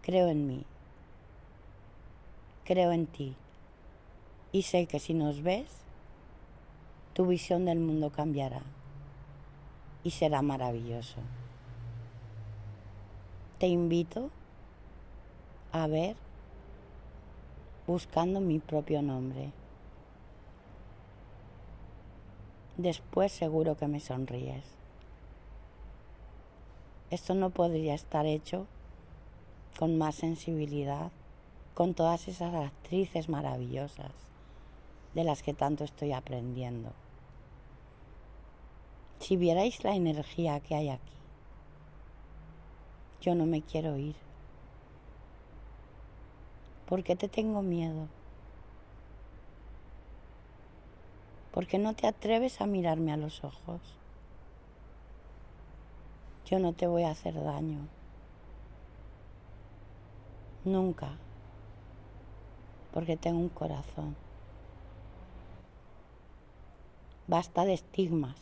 Creo en mí, creo en ti y sé que si nos ves, tu visión del mundo cambiará y será maravilloso. Te invito a ver buscando mi propio nombre. Después seguro que me sonríes. Esto no podría estar hecho con más sensibilidad, con todas esas actrices maravillosas de las que tanto estoy aprendiendo. Si vierais la energía que hay aquí, yo no me quiero ir. ¿Por qué te tengo miedo? ¿Por qué no te atreves a mirarme a los ojos? Yo no te voy a hacer daño. Nunca. Porque tengo un corazón. Basta de estigmas.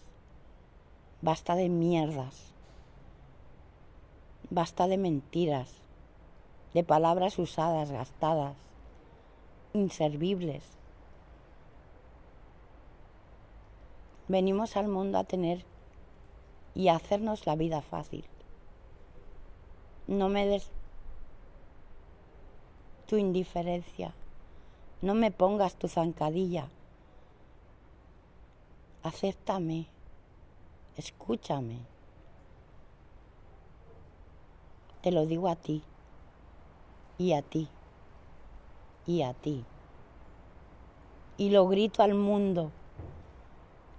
Basta de mierdas. Basta de mentiras. De palabras usadas, gastadas. Inservibles. Venimos al mundo a tener y a hacernos la vida fácil. No me des tu indiferencia. No me pongas tu zancadilla. Acéptame. Escúchame. Te lo digo a ti. Y a ti. Y a ti. Y lo grito al mundo.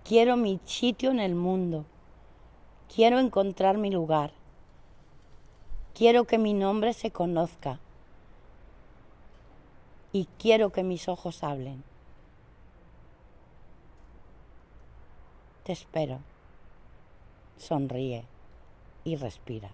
Quiero mi sitio en el mundo. Quiero encontrar mi lugar. Quiero que mi nombre se conozca. Y quiero que mis ojos hablen. Te espero. Sonríe y respira.